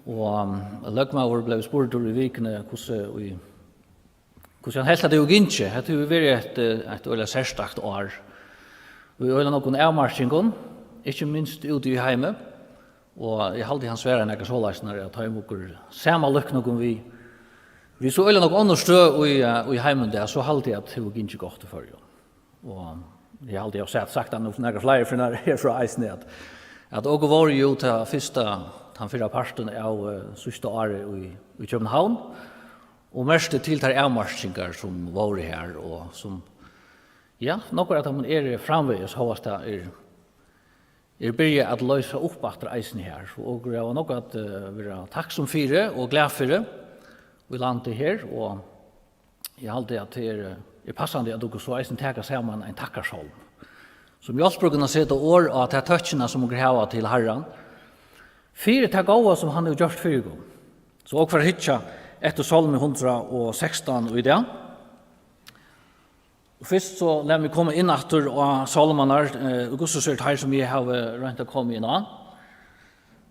Og løgmaver ble spurt i vikene hvordan han helt hadde jo ikke. Det har vært et veldig særstakt år. Vi har noen avmarsingen, ikke minst ute i heimet. Og jeg halte hans være når jeg så løsner at han måtte samme lykke noen vi så øyne noen andre stø i heimen der, så halte jeg at det var ikke godt for jo. Og jeg halte jeg sagt han noen flere for når jeg fra eisen at dere var jo til første den fyra parten av siste året i København, og mest til de avmarskinger som var her, og som, ja, noe at man framveis, håvast det byrja at løse opp etter eisen her, og det var noe at vi er takksom for det, og glad for det, vi landet her, og jeg halte at det passende at dere så eisen teka sammen en takkarsolm, som hjelpsbrukene setter år av de tøtjene som dere har til Herren, fire til gåa som han har gjort fire gang. Så også for å hitja etter Salme 116 og i det. Og først så la vi komme inn etter Salmene, og også sørt her som jeg har rent å komme inn av.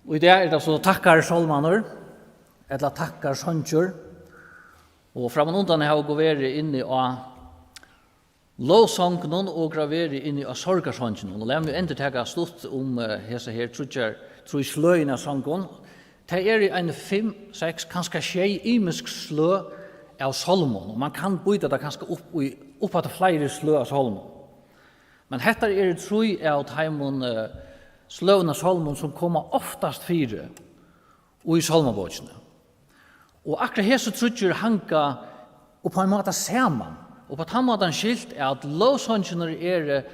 Og i det det så takkar Salmene, eller takkar Sanger. Og framan undan jeg har gått være inn i lovsangen og gravere inn i sorgarsangen. Og la meg enda tega slutt om hese her, tror jeg sløyene av sangen. Det i en 5, 6, kanskje 6 imisk slø av salmon, og man kan byta det kanskje opp at flere slø av salmon. Men dette tror jeg av teimon sløyene av salmon som kommer oftast fire og i salmabåtsene. Og akkurat hese tror jeg hanka og på en måte saman. Og på den måten skilt at lovsangene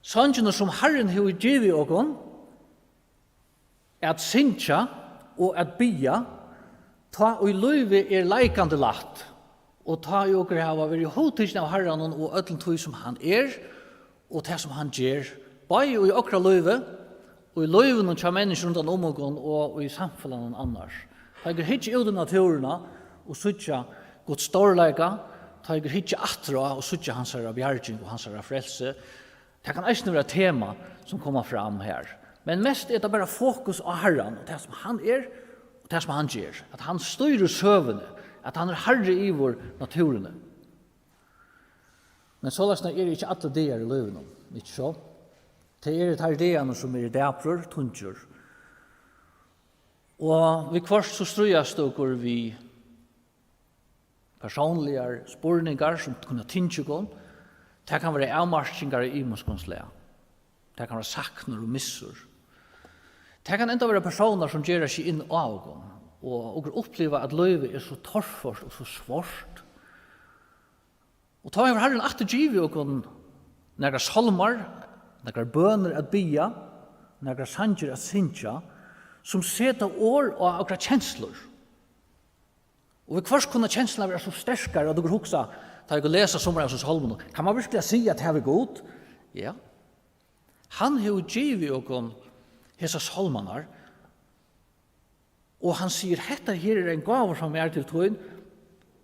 sangene som Herren har givet oss, at synsja og at bya, ta og i løyve leikande latt, og ta og hava vært hodtidsen av Herren og ødlen tog som han og det som han gjør, bare og i okra løyve, og i løyven og tja mennesker rundt om og i samfunnet annars. Ta og hitje ut i naturene, og sutja god storleika, ta og hitje atra, og sutja hans herra bjerging og hans herra frelse. Det kan eisne være tema som kommer fram her. Men mest det bare fokus av Herren, og det som han og det som han gjør. At han styrer søvende, at han herre i vår naturene. Men så løsner ikke alle det i løven, ikke så? Det et her ideene som dæprer, tuntjer. Og vi kvart så strøyes dere vi personlige spurninger som kunne tinge gå. Det kan være avmarskingar i muskonslega. Det kan være sakner og missur. Det kan enda være personer som gjør seg inn av og opplever at løyve så torrførst og så svårt. Og ta over Herren at det giver og nægra salmar, nægra bøner at bya, nægra sanger at synsja, som setter år og akkurat kjensler. Og vi kvart kunne kjenslene være så sterskere, og du kan huksa, ta jeg å lese sommer av salmene, kan man virkelig si at det er godt? Ja. Han har givet oss hese salmanar, og han sier, hetta her en gaver som til tøyen,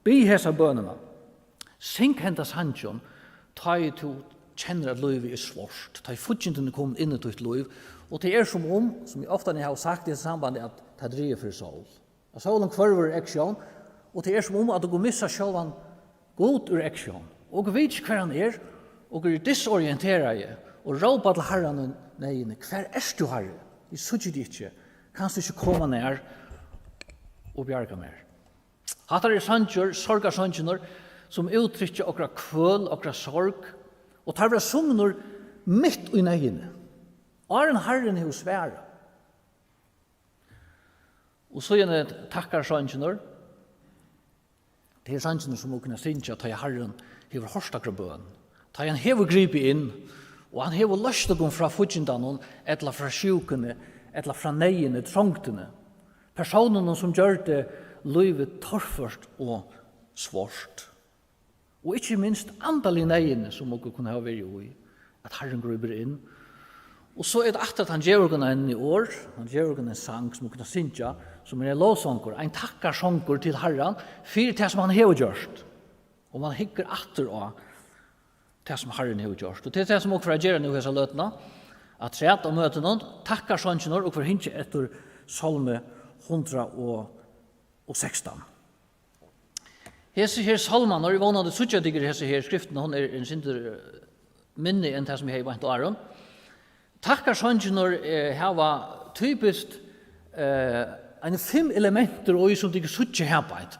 be hese bønene, syng henta sanjon, ta i to kjenner at løyve svårt, ta i futjentene kom inn i tøyt løyv, og det som jeg ofte har sagt i sambandet, at det driver for sol. At solen kvarver aksjon, og det som at du går missa sjølvan god ur aksjon, og du vet ikke hver han og du disorienterer og råpa til Herren negene, hver du Herre? Jeg sutjer det ikke, kan du ikke komme nær og bjerga mer. Hattar sanger, sorgarsanger, som uttrykker okra kvøl, okra sorg, og tar vi sungner midt i negene. Arren Herren er hos svære. Og så gjerne takkar sanger, det sanger som må kunne synge at Herren hever horstakra bøn, ta han hever gripe inn, og han hever løst å gå fra futsindanen, etla fra sjukene, etla fra neiene, trångtene. Personene som gjør det livet torrførst og svårt. Og ikke minst andalig neiene som dere kunne ha vært i, at Herren griper inn. Og så det at han gjør en i år, han gjør en sang som dere kunne synge, som en lovsanger, en takkarsanger til Herren, for det som han har gjort. Og man hikker atter av det som Herren har gjort. Og det det som også gjør nå hese løtene, at rett og møte noen, takkar sannsjoner og for hinge etter Salme 116. Hese her salman, når jeg vannade suttja digger hese her skriften, hon en sinter minne enn det som jeg har vant Aron. Takkar sannsynor hava typiskt en 5 elementer og som digger suttja herbeit.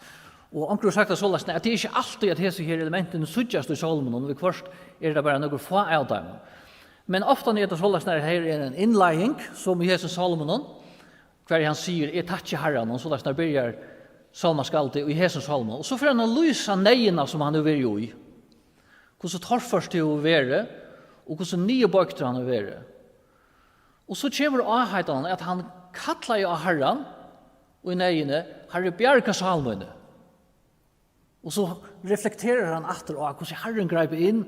Og anker har sagt det sånn at det ikke alltid at hese her elementene suttjast i salmen, og vi kvart det bare noen få av dem. Men ofte er det sånn at her en innlegging, som i hese salmen, hver han sier, jeg takkje herren, og så når begynner salmaskaldet i hese salmen. Og så får han lysa neiene som han er ved i. Hvordan torrførst det å være, og hvordan nye bøkter han er være. Og så kommer avheitene at han kattler av herren, og i neiene, herre bjerga salmene. Og så reflekterer han etter hvordan herren greip inn,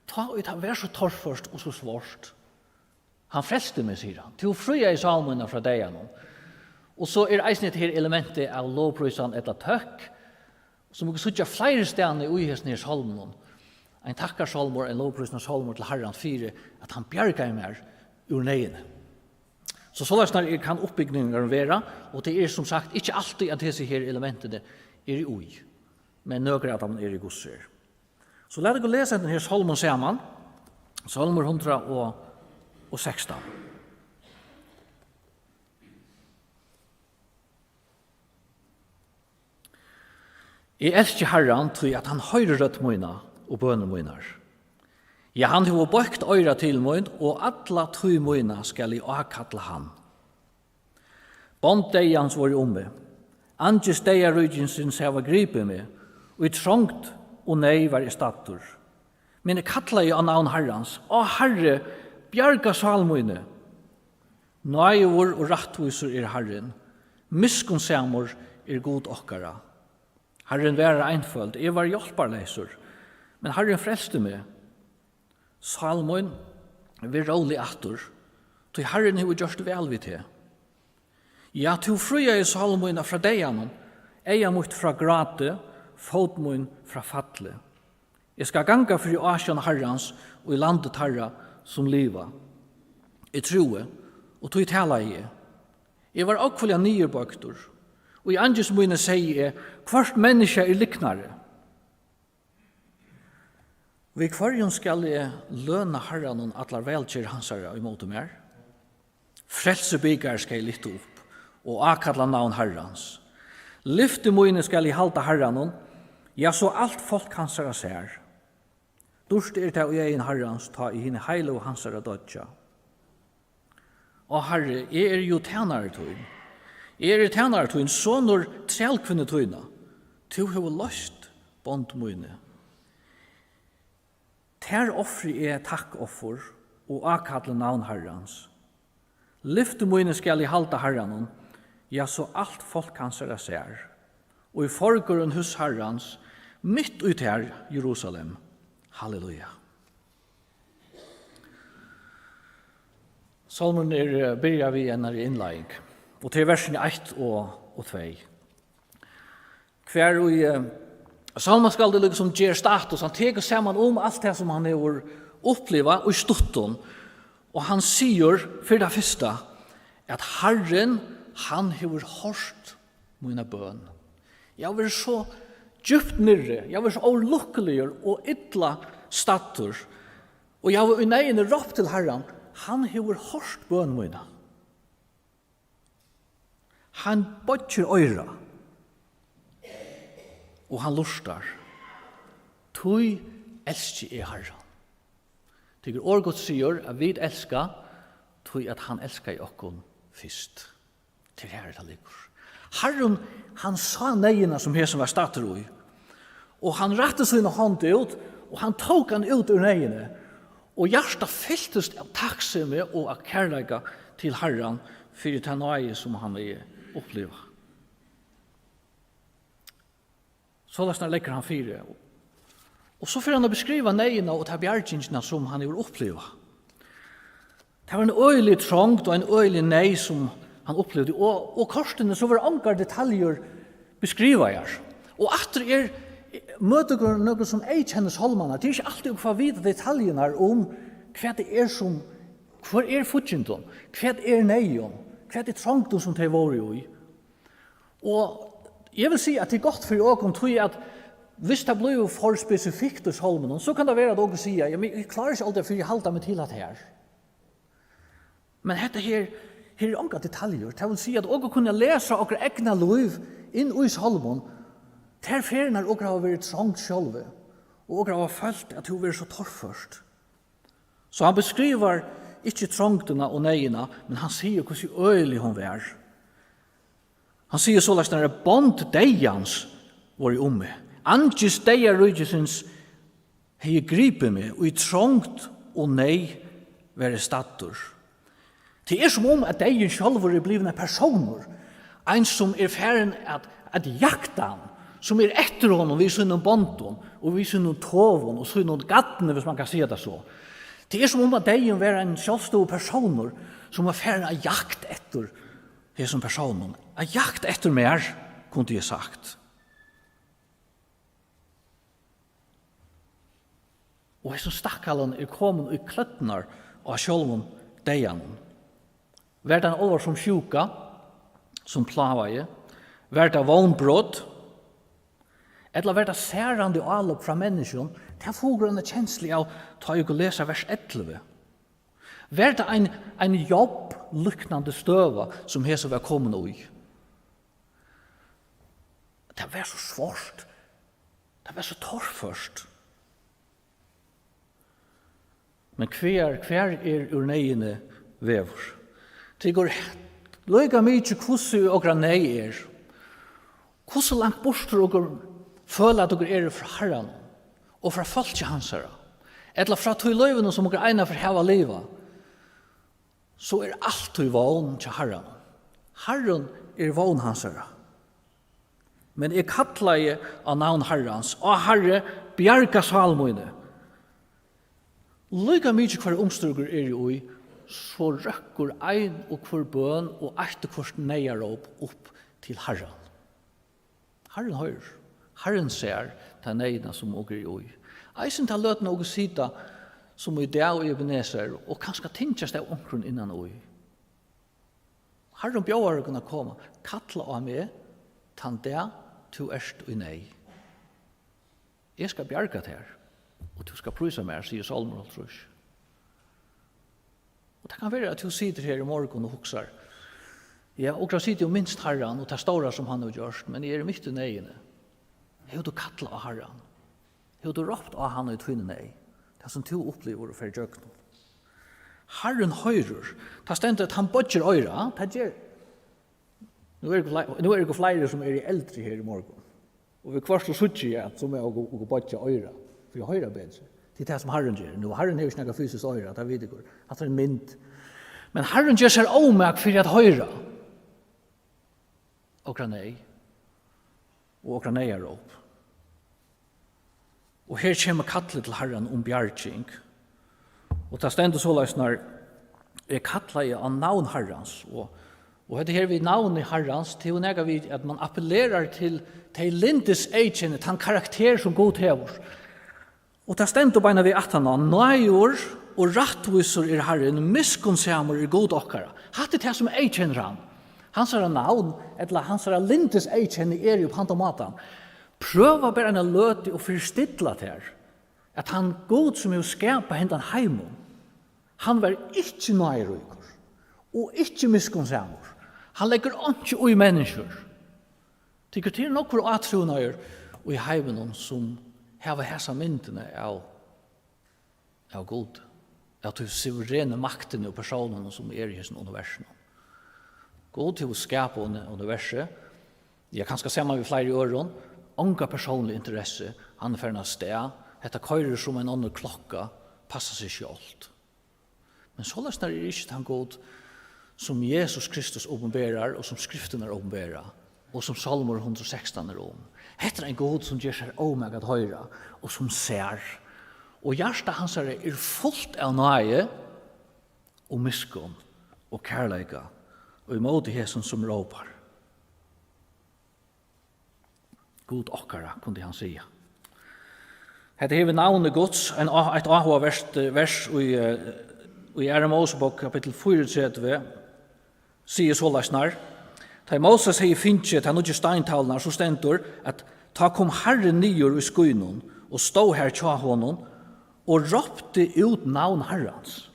ta ut han vær så torrførst og så svårt. Han frelste meg, sier han, til å fria i salmene fra deg. Og så eisen et her elementet av lovprøysan etter tøkk, som vi suttja flere stedene i hesten her salmen. En takkarsalmor, en lovprøysan salmor til herren fire, at han bjerga i mer ur neiene. Så sånn kan oppbyggningen være, og det som sagt ikke alltid at disse her elementene i ui, men nøkker at han i gosser. Så la deg lese denne salmen sammen, salmer 116. Jeg elsker Herren til at han høyrer rødt møyna og bønner møynar. Ja, han har bøkt øyra til møyn, og alla tøy møyna skal I akattle han. Bond deians var omme, anges deia rydjinsins hava gripet meg, og I trångt og nei var I statur. Men jeg kattla I av navn Herrans, å Herre, bjarga salmøyne. Nøyvor og rattvisor Herren, miskunnsamor god okkara. Herren var einføld, jeg var hjelparleisor, men Herren frelste meg. Salmøyn vi rolig atur, til Herren har gjort vel vid til. Ja, til fria I salmøyna fra deianen, eia mot fra grate, fotmøyn fra fatle. Jeg skal ganga for I asjan Herrans, og I landet Herra som liva. Jeg troe, og tog tala I. Jeg var okkvalja nyerbøktor, og I anges møyne sier jeg, hvert menneske liknare. Vi kvarjon skal jeg løna Herren og atlar velkjer hansara I måte mer. Frelse byggar skal jeg lytte opp, og akadla navn Herrans. Lyfte møyne skal jeg halta Herren, ja, så alt folk hansara ser. Dorst det og jeg Herrans ta I hine heile og hansara dødja. Og Herre, jeg jo tænare tøyn. Jeg tænare tøyn, sånor trelkvinne tøyna. Tu hever løst bondmøyne. Ter offri takkoffer og akadle navn Herrans. Lyfte møyne skal I halta Herren, ja, så alt folk hansara ser. Og I forgården hos Herrans, mitt ut her, Jerusalem. Halleluja. Salmen byrjar vi en innlegging, og til versene 1 og 2. Hver og salmen skal det liksom gjøre status, han teker sammen alt det som han har opplevd og stått og han sier for det første at Herren, han har hørt mine bøn. Jeg var så djupt nere, jeg var så overlukkelig og ytla statur, og jeg var unøyende råp til Herren, han har hørt bøn mine. Han bøtjer øyra, og han lustar. Tøy elsker jeg Herren. Det årgått sier at vi elsker, tøy at han elsker i okkon fyrst. Til her det ligger. Herren, han sa neiene som her som var stater i, og han rettet sine hånd ut, og han tok han ut ur neiene, og hjertet fylltes av takksomme og av kærleika til Herren for det nøye som han opplevd. Så legger han 4. Og så får han beskriva neiene og ta bjergingene som han har opplevd. Det var en øyelig trångt og en øyelig nei som han opplevde, og korsene så var det anker detaljer beskriva her. Og atter møter noe som ei kjennes holmene. Det ikke alltid å få vite detaljene om hva det som, hva futsinton, hva neion, hva trångton som de var i, Og jeg vil si at det er godt for åkken, tror jeg at hvis det blir for spesifikt hos Holmen, så kan det være at dere sier, ja, men jeg klarer ikke alltid for jeg halter meg til at her. Men dette her er ikke detaljer. Det vil si at dere kunne lese dere egna liv inn i Holmen, der ferien har dere vært trångt selv, og dere har følt at hun var så torrførst. Så han beskriver ikke trångtene og nøyene, men han sier hvordan øyelig hun var. Han sier så at det bånd deians var i omme. Angis deia rydgesins hei gripet meg, og i trångt og nei være statur. Det er som om at deien sjálfur er blivna personer, ein som er færen at jakta han, som er etter honom, vi synnum bonton, og vi synnum tovon, og synnum gattene, hvis man kan si det så. Det er som om at deien var en sjálfstående personer, som var færen av jakt etter hesum personen. Av jakt etter mer, kunne jeg sagt. Og hesum stakkallen er kommet i kløttnar av sjálfum deian. Vær den over som sjuka, som plavaje, vær det vognbrott, eller vær det særande avlopp fra mennesken, det er foggrunne kjenslig av ta jeg og lese vers 11. Vær det en jobb lyknande støva som hese var kommet i. Det var så svårt. Det var så torrførst. Men hver er ur neiene vever. Det går løyga mykje hvordan okra nei er. Hvordan langt borster okra føler at okra er fra Herren og fra folket hansara. Eller fra tog løyvene som okra eina for heva liva. Så er alt i vogn til Herren. Herren er vogn hansara. Men jeg kattla jeg av navn Herrens, og Herre bjarga salmoine. Løyga mykje hver omstyrgur er i, så røkker ein og hver bøn og etter hvert neiarop opp til Herren. Herren høyr. Herren ser til neina som åker i. Eisen til løtene og sida som i dag og Ebenezer, og kanskje tingest av omkron innan oi. Herren bjør å kunne komme, kattla av meg, tan det tu erst og nei. Jeg skal bjarga til her, og du skal prysa meg, sier Salmer og trus. Og det kan være at du sitter her i morgen og huksar, ja, og du sitter jo minst Herren, og det stora som han har gjort, men jeg er mitt i neiene. Hei du kattla av Herren? Hei du råpt av han og tvinne nei? Det som du opplever og fyrir jøkna. Herren høyrer, det stendt at han bodger øyra, det gjør. Nå er det flere som er eldre her i morgen. Og vi kvarst og suttje ja, som er å bodger øyra, for jeg høyrer bedre. Det er det som Herren gjør. Nå, Herren har jo snakket fysisk øyra, det vet jeg ikke. Det er en mynd. Men Herren gjør seg omæk for at høyra. Okra nei. Og okra nei er opp. Og her kommer kattlet til Herren bjarging. Og det stendet så løs når jeg kattlet av navn Herrens. Og dette her ved navn i Herrens, til å nega vid at man appellerer til lindes eikjene, til en karakter som god hever. Og det stendet beina ved at han nøyår og rattvisor er Herren, miskunnsamer er god okkara. Hatt det som eikjenner han. Hans er navn, eller hans er lindes eikjene er jo på han og matan. Prøva bare en løte og forstidla til at han god som er skapa hendan heimon, han var ikke nøyrykker og ikke miskunnsamer. Han legger ikke ui mennesker. Tykker til nokkur atrunøyer og i heimon som hava hesa myndene av god, av de suverene maktene og personene som er i hessen universen. God til å skapa universet, jeg kan se meg ved flere øron, onga personlig interesse, han er ferdig av sted, dette køyrer som en annen klokka, passer seg skjølt. Men så løsner er ikke han god som Jesus Kristus åpenberer, og som Skriften er åpenberer, og som Salmer 116 er om. Hette er en god som gjør seg omegget høyre, og som ser. Og hjertet hans er fullt av nøye, og miskunn, og kærleika, og imodigheten som råper. God okkara, kunne han sige. Hette hever navnet Guds, et avhåverst vers i Mosebok kapittel 34, sier så løsner, Da Moses hei finnje ta nudje steintalnar, så stendur at ta kom Herren nyer i skuinon, og stå her tja honom, og ropte ut navn Herrans.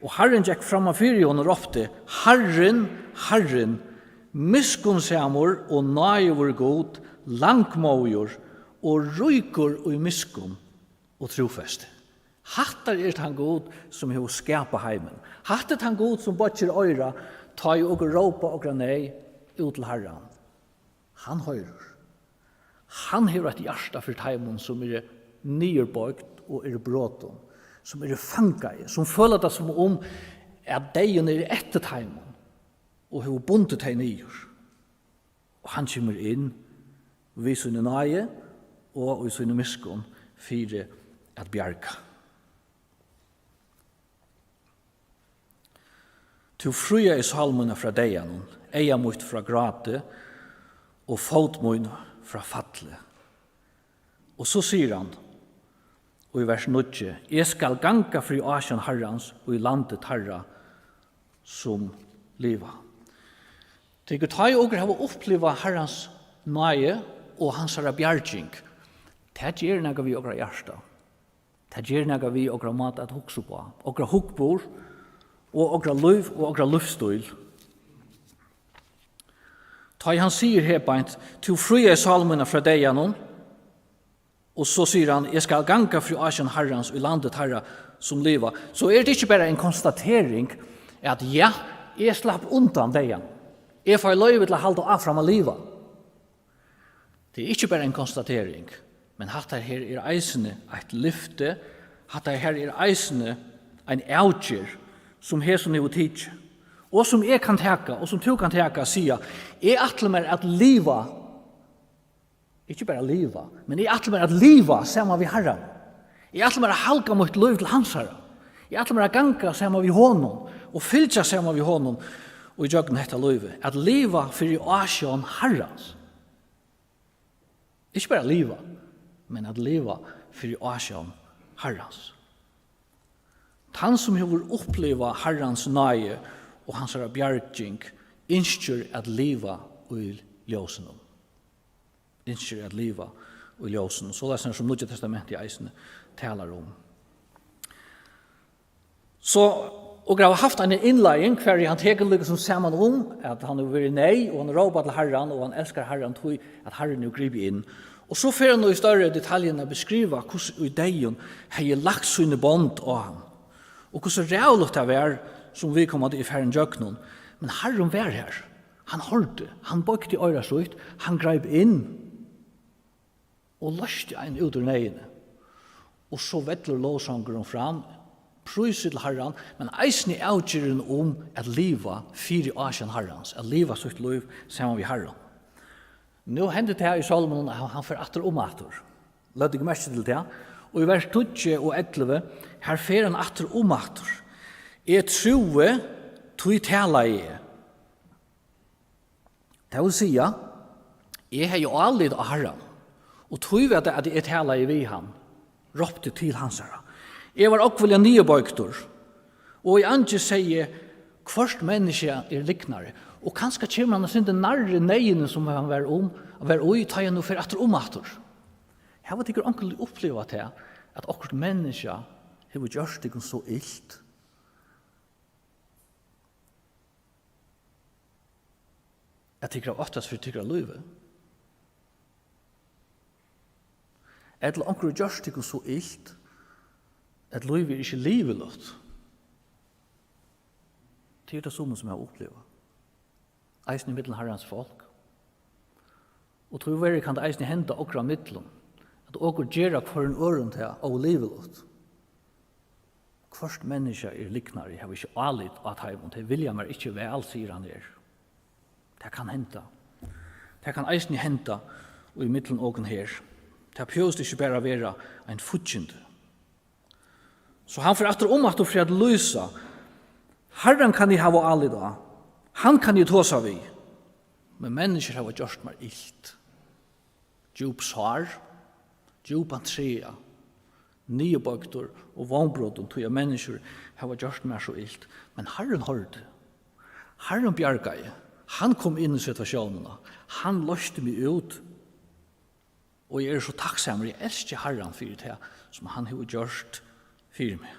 Og Herren gikk fram av fyrir honom og ropte, Herren, Herren, miskunnsamur og næjur god, langmåjur, og rykur og miskunn og trofeste. Hattar han god som hever skapa heimen. Hattar han god som botjer øyra, ta i og råpa og nei ut til Herren. Han høyrer. Han hever et hjärsta for heimen som nyrbøygt og bråten, som fangai, som føler det som om at degen etter heimen, og hever bundet hei nyer. Og han kommer inn, vi sinne nøye, og vi sinne miskunn, fire at bjerga. Tu fruja i salmuna fra deian, eia mot fra grate, og fotmuna fra fatle. Og så sier han, og i vers 9, jeg skal ganga fri asjan Herrans, og i landet Herra, som liva. Tenker ta i åker hava oppleva Herrans nøye, og hans herra bjergjing. Det gjør nega vi åkra hjärsta. Det gjør nega vi åkra mat at hukse på. Åkra hukbor, og åkra liv, og åkra livsstil. Ta i han sier herbeint, til fria i salmuna fra deianon, og så sier han, jeg skal ganga fri asjan Herrans og i landet Herra som liva. Så det ikke bare en konstatering at ja, jeg slapp undan deian. Jeg får løyve til å halde av fram av liva. Det ikke bare en konstatering, men hatt her eisene et lyfte, hatt her eisene en avgjør som her som nivå tidsi, og som jeg kan teka, og som du kan teka, sier, jeg atler meg at liva, ikke bare liva, men jeg atler meg at liva sammen vi Herren. Jeg atler meg at halka mot liv til hans Herren. Jeg atler meg at ganga sammen vi honom, og fylja sammen vi honom, og i jøgn hetta livet. At liva fyrir asjon Herrens. Ikke bare liva, men at liva fyrir asjon Herrens. Han som har oppleva Herrens nøye og hans bjergjing, innskjør at liva i ljósenum. Innskjør at liva i ljósenum. Så det er som Nye Testamentet i eisene taler om. Så, og jeg har haft en innlegging hver han teker lykke som sammen om at han har vært nei, og han råper til Herren, og han elsker Herren, tog at Herren jo griper inn. Og så får han i større detaljene beskrive hvordan ideen har lagt sine bånd av ham. Og hvordan rævlig det var som vi kom til i ferden jøknen. Men Herren var her. Han hørte, han bøkte i øyra så ut, han greip inn og løste en ut ur nøyene. Og så vettler lovsangeren fram, pryset til Herren, men eisen i avgjøren om at liva fire asjen Herrens, at liva sitt liv sammen vi Herren. Nå hendet det her i Salomon at han får atter om atter. Lød ikke mest til det. Og i vers 12 og 11, her fer han atter om atter. Jeg troe, tog tala jeg. Det vil si, jeg har jo aldri av Herren, og tog vet at jeg tala jeg vi han, ropte til hans herre. Jeg var okkvelja nyebøyktor, og jeg anker sier, hvert menneske liknare, og kanskje kommer han sin nærre nøyene som han var oi, tar jeg nå for atter om atter. Jeg vet ikke onkel oppleva til at okkur menneske har gjort det så illt. Jeg tykker av oftast for tykker av livet. Eller onkel har gjort det så illt at livet ikke livet lott. Det er det som jeg har opplevd. Eisen i middelen Herrens folk. Og tror vi kan det eisen i hente okra middelen. At okra gjerra for en øren til å livet lott. Hvert menneske liknar, jeg har ikke alit at heimen, det vilja meg ikke vel, sier han der. Det kan hente. Det kan eisen i hente og i middelen åken her. Det behøves ikke bare være en futjende. Så han får atter om at du fred løsa. Herren kan jeg hava alit av. Han kan jeg tåsa vi. Men mennesker har gjort meg illt. Djup svar, djup antrea, nyebøktor og vannbrotten tog jeg mennesker har gjort meg så illt. Men Herren hørte. Herren bjerga jeg. Han kom inn i situasjonene. Han løste meg ut. Og jeg så takksammer. Jeg elsker Herren for det som han har gjort for meg.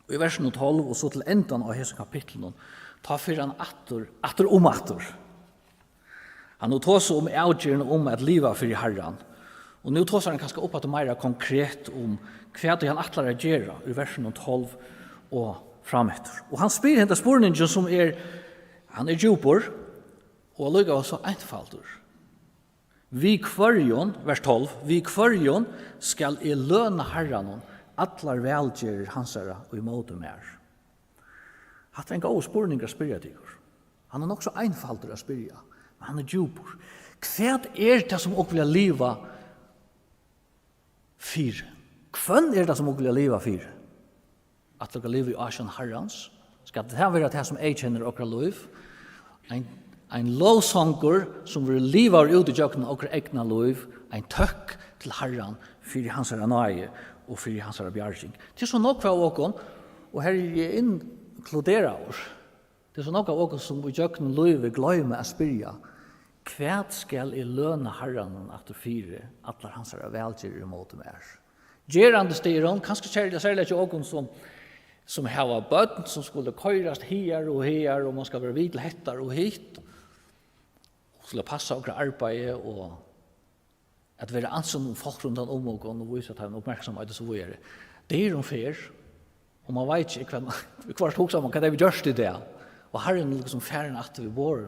Og i versen 12 og så til enden av hese kapitlen ta for han atter. Han nå tås om avgjørende om at livet for Herren. Og nå tås han kanskje opp at det mer konkret om hva det han atler å gjøre i versen 12 og frametter. Og han spyr henne spørningen som han djupor og lukket også einfalder. Vi kvarjon, vers 12, vi kvarjon skal I løna Herren atlar velgjerer hansara og imot mer. Hatt en god spurning å spyrja til. Han nok så einfalder å spyrja, men han djupor. Hva det som også vil liva fire? Hvem det som også vil liva fire? At dere liv I asjon Herrens? Skal det her være det som jeg kjenner okra liv? Ein lovsanger som vil liva ut I jøkken okra egna liv, ein tøkk til Herren fyrir hans nøye og fyrir hans bjarging. Det så nok av åkken, og her jeg inkluderer oss, det så nok av åkken som I jøkken liv gløyme å spyrja, hva skal I løna Herren at fire atler hans velgjer imot mer? Gerande styren, kanskje særlig ikke åkken som hava bøtten som skulle køyrast her, og man skal være videl hettar og hit, og skulle passa okra arbeid, og at være ansom folk rundt om og vise at han oppmerksomhet og så videre. Det fer, og man vet ikke hva tog sammen, hva det vi gjørst I det, og Herren liksom færen at vi bor.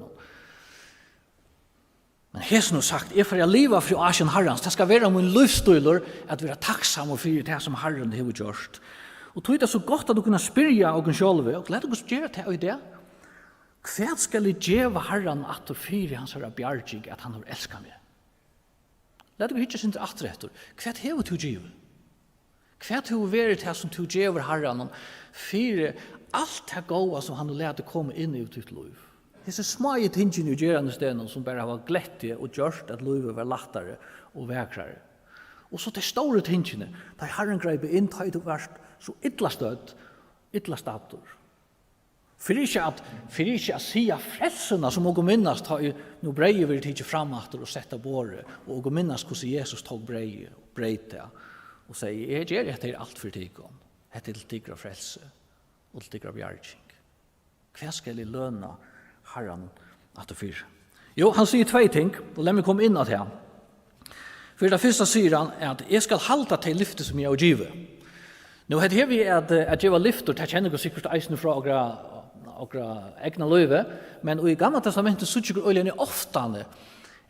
Men hesen har sagt, jeg får liva for asjen Herrens, det skal være min livsstøyler at vi takksam for det som Herren har gjørst. Og tog det så godt at du kunne spyrja og sjølve, og let oss gjøre det I det. Hva skal jeg gjøre Herren at fire hans bjarging at han har elsket meg? Let oss ikke synte atretter. Hva har du givet? Hva har vært det som du gjør Herren fire alt det gode som han har lært å komme inn I ditt liv? Disse små tingene I gjørende stedene som bare har glettet og gjort at livet var lettere og vekrere. Og så de store tingene, da Herren greip inn, da det var så ytla støtt, ytla stater. For ikke at sia frelsene som å minnes, nå breie vi det ikke framater og sette båret, og å minnes hvordan Jesus tog breie og breite, og sier, jeg gjør dette alt for tikkene, dette til tikkere frelse, og til tikkere bjerging. Hva skal jeg lønne Herren at det fyrer? Jo, han sier 2 ting, og la meg komme inn at her. For det første sier han at jeg skal halta til lyftet som jeg har givet. Nå heter vi at jeg var lyfter, det kjenner jeg sikkert eisen fra okra egna løyve, men I Gamla testamentet så ikke øyne oftane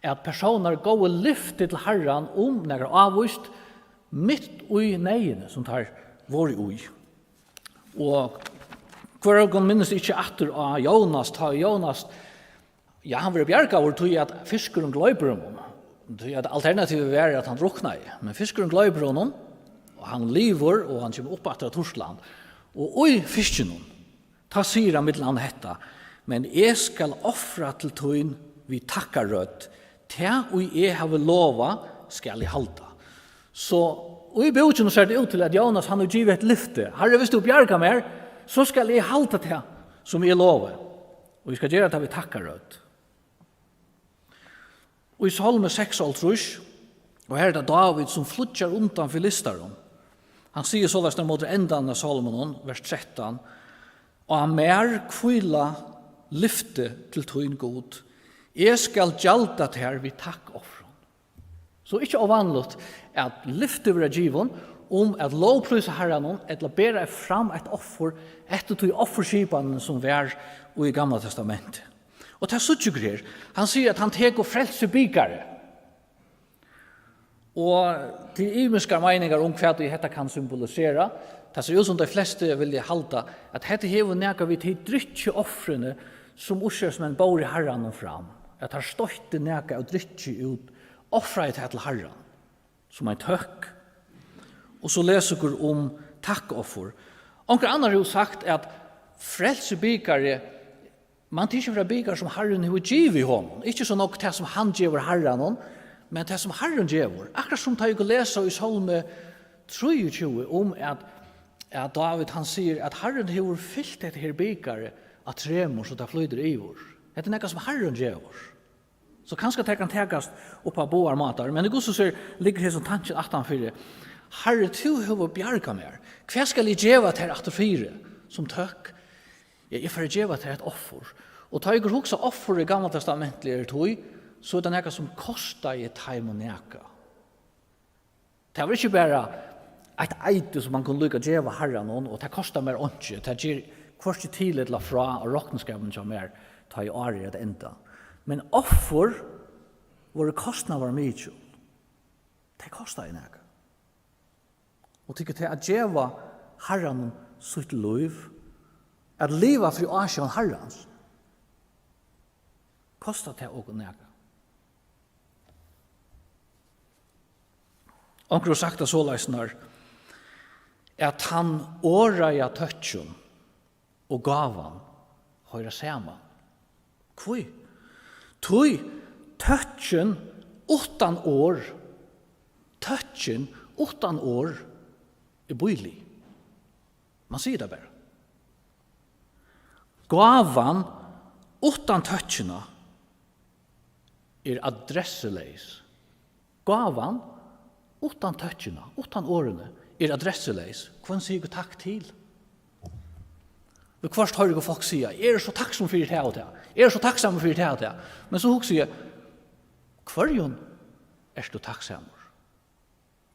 at personer går og lyfter til Herren når det avvist midt I negene som tar vår ui. Og hver gang minnes ikke atter av Jonas, han var bjerga over tog at fiskeren gløyper om. Alternativet var at han drukna I, men fiskeren gløyper honom, og han lever, og han kommer opp etter Torsland. Og I fisken, ta sier han mitt land hetta, men jeg skal offra til tøyn vi takkar rødt, til og jeg har lova skal jeg halta. Så, og I boken ser det ut til at Jonas han har givet et lyfte. Herre, hvis du bjerga mer, så skal jeg halta til som jeg lover. Og vi skal gjøre det vi takkar rødt. Og I Salme 6, og her det David som flutjar undan filisteren. Han sier så vers mot endan av Salomon, vers 13, og han mer kvila lyfte til tøyn god. Jeg skal gjalda til her vi takk offren. Så ikke avvanligt at lyfte vera givon at lovprysa Herren eller bera fram et offer etter tøy offerskipanen som var I Gamla testamentet. Og det så greier. Han sier at han teker frelse bygare. Og til imenskar meningar hva dette kan symbolisere, det ser ut som de fleste vil halda at dette hever nega vi til drytje offrene som orsøksmenn bor I Herren fram. At han støtte nega og drytje ut offra til Herren som en tøkk. Og så leser vi om takkoffer. Onker andre har sagt at frelse bygare man tykker fra bygare som Herren har givet honom. Ikke så nok det som han giver Herren, men det som Herren giver. Akkurat som jeg leser I Salme 23 om at at David han sier at Herren har fyllt dette her bikare av tremor så det flyter i vår. Det er nekka som Herren gjør. Så kanskje det kan tekast opp av boar matar, men det går så ser ligger her som tanken 18-4. Herre, tu har bjarga mer. Hva skal jeg gjeva til 18-4 som tøkk? Jeg får gjeva til et offer. Og ta jeg også offer i gamla testamentlige tog, så er det nekka som kostar i taim og neka. Det var ikke bare et eite som man kunne lykke gjeva herren, og det kostar mer åndsje. Det gir kvarst til eller fra, og råkneskapen som er ta i året et enda. Men offer, våre kostnader var mye. Det kostar i neka. Og tykker til at gjeva herren sitt liv, at liva fri asjon herrens, kostar det å neka. Onkel har sagt det så leisner, at han åraja tøtjen og gavan høyre saman. Kvoi? Tui tøtjen utan år, tøtjen utan år er bøylig. Man sier det bare. Gavan utan tøtjena er adresseleis. Gavan utan tøtjena, utan årene, er adresseleis. Hvordan sier jeg takk til? Og først hører jeg folk sier, jeg er så takksom for det og det. Jeg er så takksom for det og det. Men så sier jeg, hverjon er du takksom?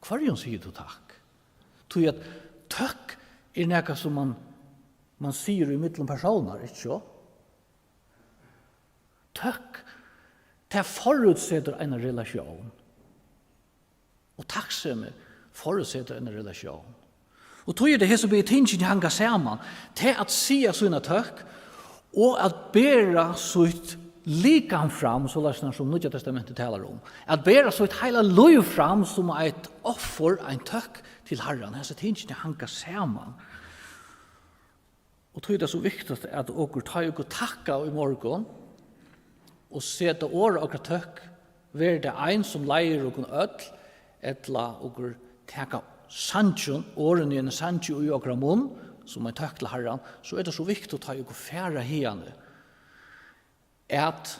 Hverjon sier du takk? Tror at takk er noe som man sier i middelen personer, ikke så? Takk, det forutsetter en relasjon. Og takksomme forutsetter en relasjon. Og tog er det her som blir tingene hanga sammen til at sia sånne tøkk og at bæra sitt likan fram, så løsner som Nya Testamentet taler om. At bæra sitt heila liv fram som et offer, en tøkk til Herren. Hese tingene hanga sammen. Og tog er det så viktig at åker tar og takka i morgen og sette året og tøkk være det ein som leier og ødel etla og teka sannsjon, årene igjen sannsjon i okra munn, som er tøkt til herran, så er det så viktig å ta og færa hiane, at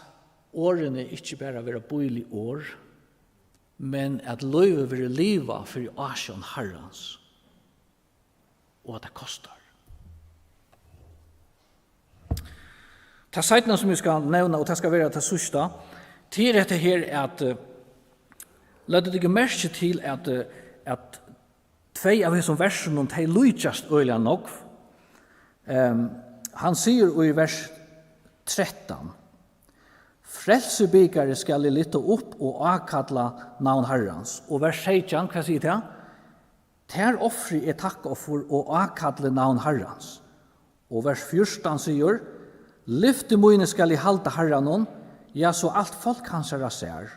årene ikke bare være bøylig år, men at løyve være liva for asjon herrans, og at det kostar. Ta seitene som vi skal nevne, og det skal være til sørsta, til dette her at lad det ikke merke til at tvei av hesson versen om tei lujtjast øyla nok. Han sier i vers 13, frelsebikare skal lytte opp og akadla navn herrans. Og vers 16, hva sier det? Ter offri er takkoffer og akadle navn herrans. Og vers 14 sier, lyfte moine skal i halda herranon, ja så alt folk hans er ser.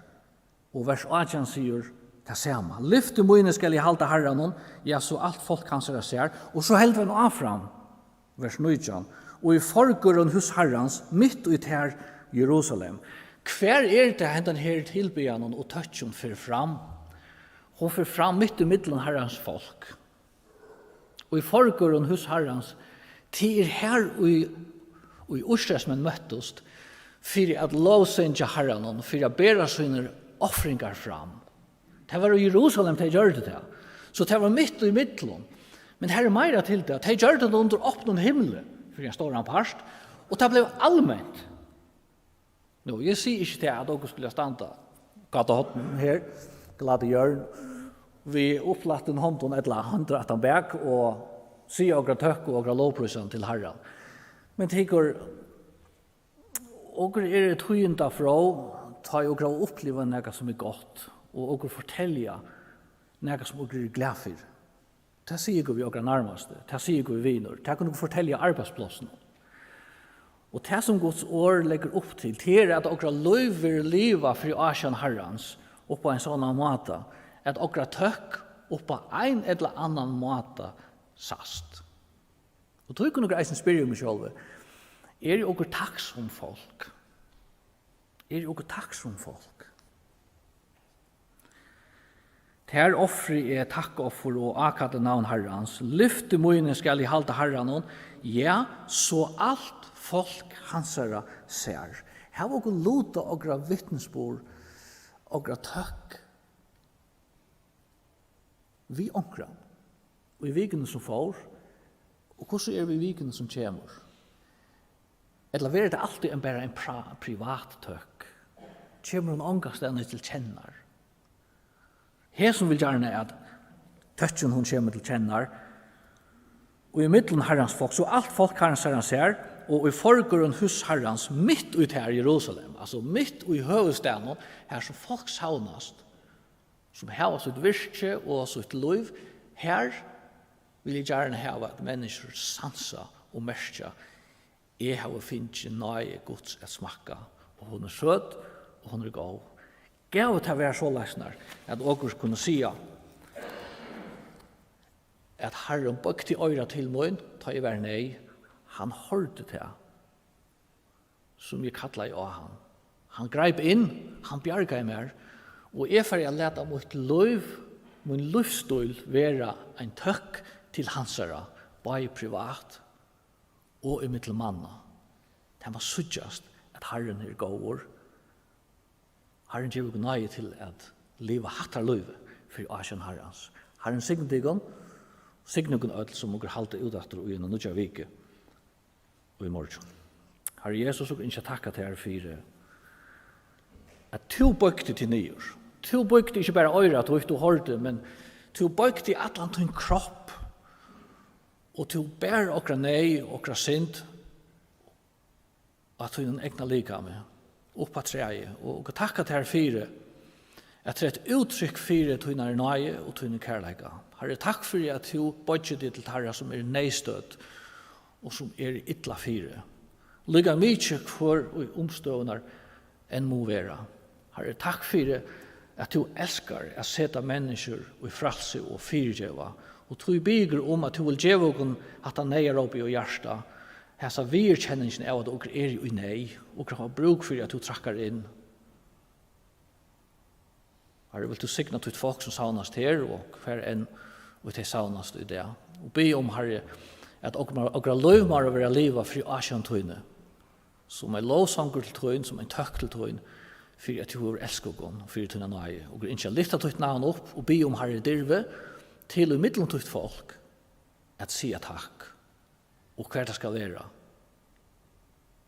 Og vers 18 sier det samme. Lyfte moine skal i halda herranon, ja så alt folk hans er ser. Og så heldur han av fram, vers 19. Og i forgården hos herrans, mitt ut her Jerusalem. Hver er det hendan her tilbyanon og tøtjon fyrir fram? Hun fyrir fram mitt i middelen herrans folk. Og i forgården hos herrans, til her og i Østresmen møttest, fyrir at lovsendja herranon, fyrir at bera sine offringar fram. Det var i Jerusalem de gjør det. Så det var mitt i middelen. Men her er meira til det. De gjør det under åpnen himmel, for en stor parst, og det ble allmänt. Nå, jeg sier ikke til at dere skulle standa gata hotten her, glade hjørn, vi opplatten hånden et eller annet at han bak, og sier okra tøkk og okra lovprysen til herren. Men tenker, okra er et høyenda fra, ta og oppleva noe som er godt, og fortelja noe som er glad for. Det sier vi okra nærmeste, det sier vi viner, det kan vi fortelja arbeidsplassen. Og det som Guds år legger opp til er at okra løyver liva fri asjan herrans, oppa en sånn måte, at okra tøkk oppa ein eller annan måte sast. Og tog kunne okra eisen spyrja meg sjálve, er det okra takksom folk? Er det okra takksom folk? Ter offri er takkoffer og akatte navn Herrans. Lyfte mine skal I halda Herran, ja, så alt folk hansara ser. Her var og luta ogra vittnesbord, ogra tøkk. Vi onkra, og I vikene som får, og hvordan vi I vikene som kommer? Eller er det alltid bare en privat tøkk? Kommer hun ångastene til kjenner? Her som vil gjerne at tøkken hun kommer til kjenner, og I middelen Herrens folk, så alt folk Herrens ser, og I forgården hos Herrens, mitt ut her i Jerusalem, altså mitt i høvestenen, her som folk saunast, som har sitt virke og sitt liv, her vil jeg gjerne ha at mennesker sansa og merke, jeg har finnet nøye Guds et smakka, og hun søt, og hun god. Gav til å være så lesner, at dere kunne si at Herren bøkte øyra til min, ta I vær nei, han hørte til, som jeg kallet av han. Han greip inn, han bjerga I mer, og jeg får jeg leta mot liv, min livsstil være en tøkk til hansara, bare privat og I mittelmanna. Det var suttjast at Herren gåver. Herren gjør ikke nøye til at livet hattar livet for Asien Herrens. Herren signe digon, signe digon ødel som dere halte udatter og gjennom nødja vike og I morgen. Herre Jesus, og ikke takka til her for at to bøkte til nyår. To bøkte ikke bare øyre at du hørte, men to bøkte i atlant din kropp, og to bær okra nei, okra synd, at hun egna lika med, oppa treie, og takka til her fire, at det er et uttrykk fire til hun nøye og til hun kærleika. Herre, takk for at du bøkje det til herre som neistøtt, og som ytla fire. Lyga mykje for omstående enn må være. Herre, takk for at du elskar å sette mennesker i fralse og fyrtjeva, og du bygger at du vil gjøre oss at han neier opp I hjertet, hessa virkjenningen av at dere I nei, og har bruk for at du trakkar inn. Herre, vil du signa til folk som saunast her, og hver enn og til saunast I det. Og be om, Herre, at dere løvmar å være livet fri Asien tøyne, som en lovsanger til tøyne, som en tøkk til tøyne, for at du har elsket oss, og for at du har nøye. Og ikke lytte til navn opp, og be om Herre Dirve, til I middelen til folk, at si takk, og hva det skal være,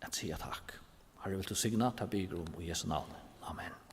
at si takk. Herre, vil du signa til bygrom og Jesu navn. Amen.